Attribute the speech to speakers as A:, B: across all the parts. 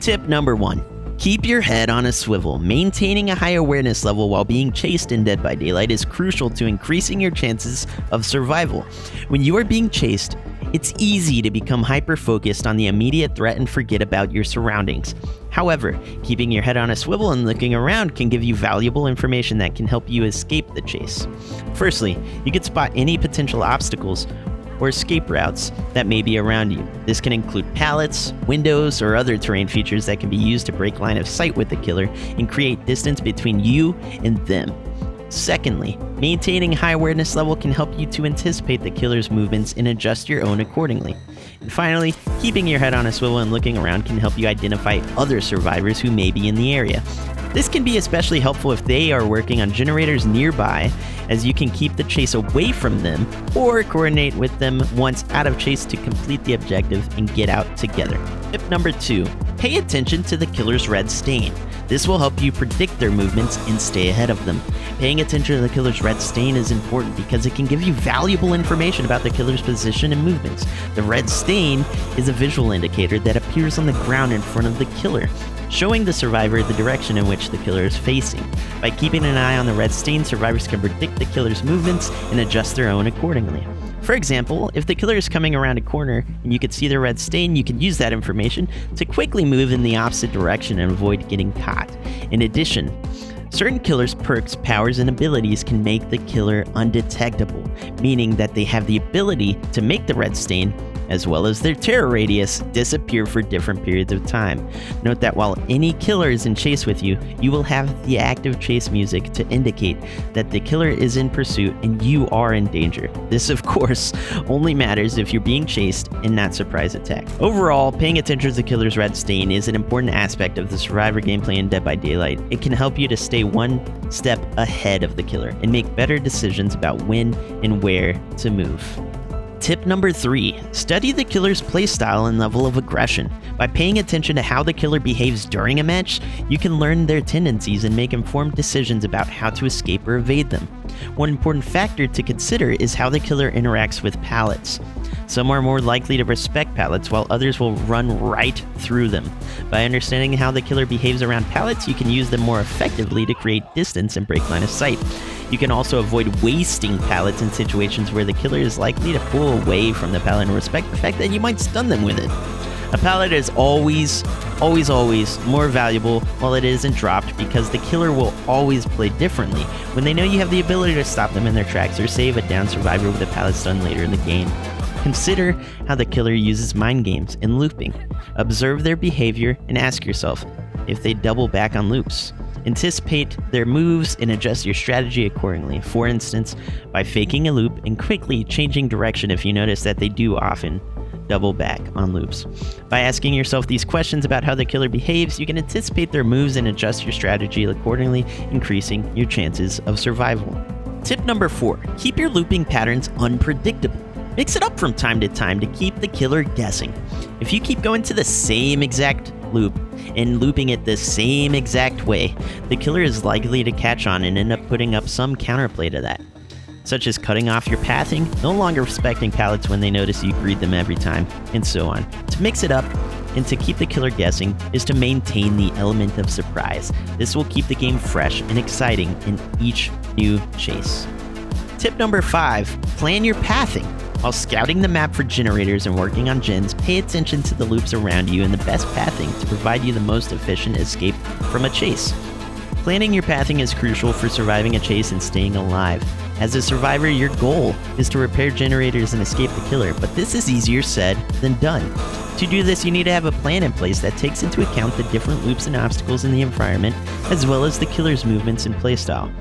A: Tip number 1. Keep your head on a swivel. Maintaining a high awareness level while being chased in Dead by Daylight is crucial to increasing your chances of survival. When you are being chased, it's easy to become hyper-focused on the immediate threat and forget about your surroundings. However, keeping your head on a swivel and looking around can give you valuable information that can help you escape the chase. Firstly, you can spot any potential obstacles or escape routes that may be around you. This can include pallets, windows, or other terrain features that can be used to break line of sight with the killer and create distance between you and them. Secondly, maintaining a high awareness level can help you to anticipate the killer's movements and adjust your own accordingly. And finally, keeping your head on a swivel and looking around can help you identify other survivors who may be in the area. This can be especially helpful if they are working on generators nearby, as you can keep the chase away from them or coordinate with them once out of chase to complete the objective and get out together. Tip number 2. Pay attention to the killer's red stain. This will help you predict their movements and stay ahead of them. Paying attention to the killer's red stain is important because it can give you valuable information about the killer's position and movements. The red stain is a visual indicator that appears on the ground in front of the killer, showing the survivor the direction in which the killer is facing. By keeping an eye on the red stain, survivors can predict the killer's movements and adjust their own accordingly. For example, if the killer is coming around a corner and you can see the red stain, you can use that information to quickly move in the opposite direction and avoid getting caught. In addition, certain killers' perks, powers, and abilities can make the killer undetectable, meaning that they have the ability to make the red stain, as well as their terror radius, disappear for different periods of time. Note that while any killer is in chase with you, you will have the active chase music to indicate that the killer is in pursuit and you are in danger. This, of course, only matters if you're being chased and not surprise attacked. Overall, paying attention to the killer's red stain is an important aspect of the survivor gameplay in Dead by Daylight. It can help you to stay one step ahead of the killer and make better decisions about when and where to move. Tip number 3. Study the killer's playstyle and level of aggression. By paying attention to how the killer behaves during a match, you can learn their tendencies and make informed decisions about how to escape or evade them. One important factor to consider is how the killer interacts with pallets. Some are more likely to respect pallets, while others will run right through them. By understanding how the killer behaves around pallets, you can use them more effectively to create distance and break line of sight. You can also avoid wasting pallets in situations where the killer is likely to pull away from the pallet and respect the fact that you might stun them with it. A pallet is always more valuable while it isn't dropped, because the killer will always play differently when they know you have the ability to stop them in their tracks or save a down survivor with a pallet stun later in the game. Consider how the killer uses mind games and looping. Observe their behavior and ask yourself if they double back on loops. Anticipate their moves and adjust your strategy accordingly. For instance, by faking a loop and quickly changing direction if you notice that they do often double back on loops. By asking yourself these questions about how the killer behaves, you can anticipate their moves and adjust your strategy accordingly, increasing your chances of survival. Tip number 4. Keep your looping patterns unpredictable. Mix it up from time to time to keep the killer guessing. If you keep going to the same exact loop and looping it the same exact way, the killer is likely to catch on and end up putting up some counterplay to that, such as cutting off your pathing, no longer respecting pallets when they notice you greet them every time, and so on. To mix it up and to keep the killer guessing is to maintain the element of surprise. This will keep the game fresh and exciting in each new chase. Tip number 5. Plan your pathing. While scouting the map for generators and working on gens, pay attention to the loops around you and the best pathing to provide you the most efficient escape from a chase. Planning your pathing is crucial for surviving a chase and staying alive. As a survivor, your goal is to repair generators and escape the killer, but this is easier said than done. To do this, you need to have a plan in place that takes into account the different loops and obstacles in the environment, as well as the killer's movements and playstyle.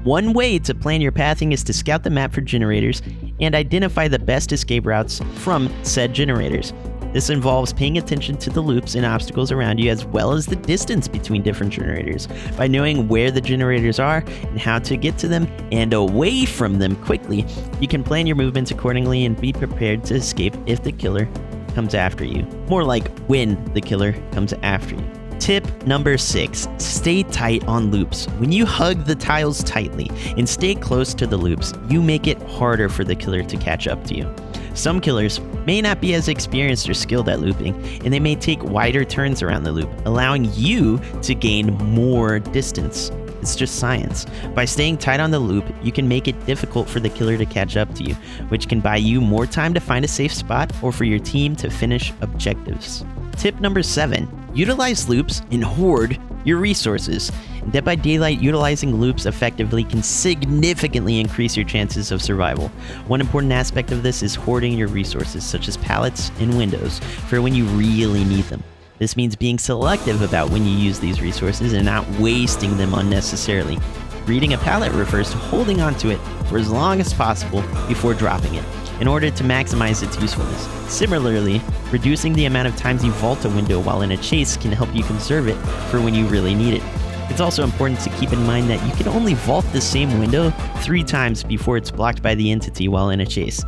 A: One way to plan your pathing is to scout the map for generators and identify the best escape routes from said generators. This involves paying attention to the loops and obstacles around you, as well as the distance between different generators. By knowing where the generators are and how to get to them and away from them quickly, you can plan your movements accordingly and be prepared to escape if the killer comes after you. More like when the killer comes after you. Tip number 6. Stay tight on loops. When you hug the tiles tightly and stay close to the loops, you make it harder for the killer to catch up to you. Some killers may not be as experienced or skilled at looping, and they may take wider turns around the loop, allowing you to gain more distance. It's just science. By staying tight on the loop, you can make it difficult for the killer to catch up to you, which can buy you more time to find a safe spot or for your team to finish objectives. Tip number 7, utilize loops and hoard your resources. In Dead by Daylight, utilizing loops effectively can significantly increase your chances of survival. One important aspect of this is hoarding your resources, such as pallets and windows, for when you really need them. This means being selective about when you use these resources and not wasting them unnecessarily. Reading a pallet refers to holding onto it for as long as possible before dropping it, in order to maximize its usefulness. Similarly, reducing the amount of times you vault a window while in a chase can help you conserve it for when you really need it. It's also important to keep in mind that you can only vault the same window 3 times before it's blocked by the entity while in a chase.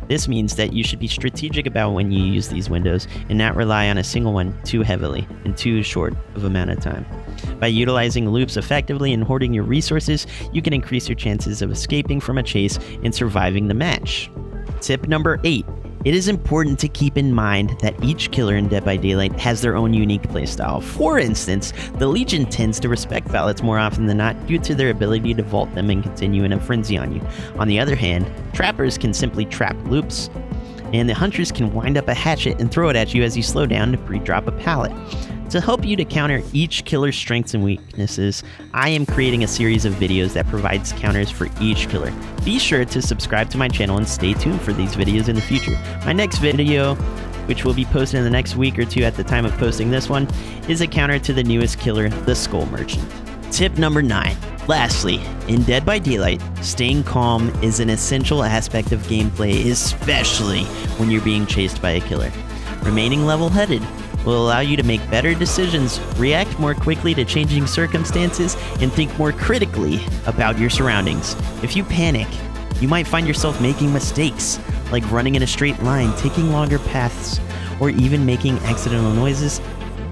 A: This means that you should be strategic about when you use these windows and not rely on a single one too heavily in too short of amount of time. By utilizing loops effectively and hoarding your resources, you can increase your chances of escaping from a chase and surviving the match. Tip number 8. It is important to keep in mind that each killer in Dead by Daylight has their own unique playstyle. For instance, the Legion tends to respect pallets more often than not due to their ability to vault them and continue in a frenzy on you. On the other hand, trappers can simply trap loops, and the hunters can wind up a hatchet and throw it at you as you slow down to pre-drop a pallet. To help you to counter each killer's strengths and weaknesses, I am creating a series of videos that provides counters for each killer. Be sure to subscribe to my channel and stay tuned for these videos in the future. My next video, which will be posted in the next week or two at the time of posting this one, is a counter to the newest killer, the Skull Merchant. Tip number 9. Lastly, in Dead by Daylight, staying calm is an essential aspect of gameplay, especially when you're being chased by a killer. Remaining level-headed will allow you to make better decisions, react more quickly to changing circumstances, and think more critically about your surroundings. If you panic, you might find yourself making mistakes, like running in a straight line, taking longer paths, or even making accidental noises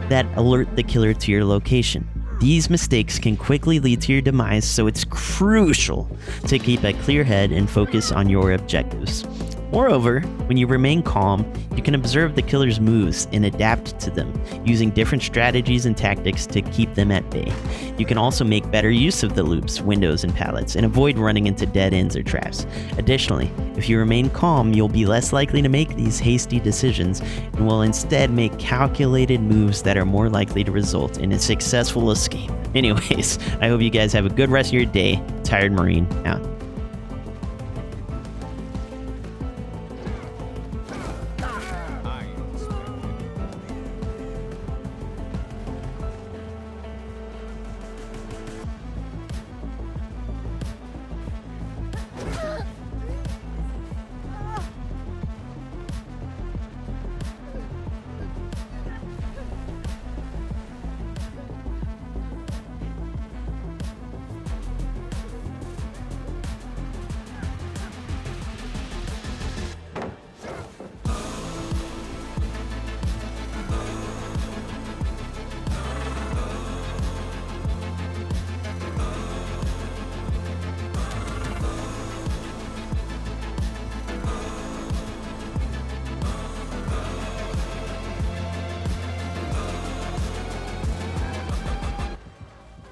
A: that alert the killer to your location. These mistakes can quickly lead to your demise, so it's crucial to keep a clear head and focus on your objectives. Moreover, when you remain calm, you can observe the killer's moves and adapt to them, using different strategies and tactics to keep them at bay. You can also make better use of the loops, windows, and pallets, and avoid running into dead ends or traps. Additionally, if you remain calm, you'll be less likely to make these hasty decisions, and will instead make calculated moves that are more likely to result in a successful escape. Anyways, I hope you guys have a good rest of your day. Tired Marine, out.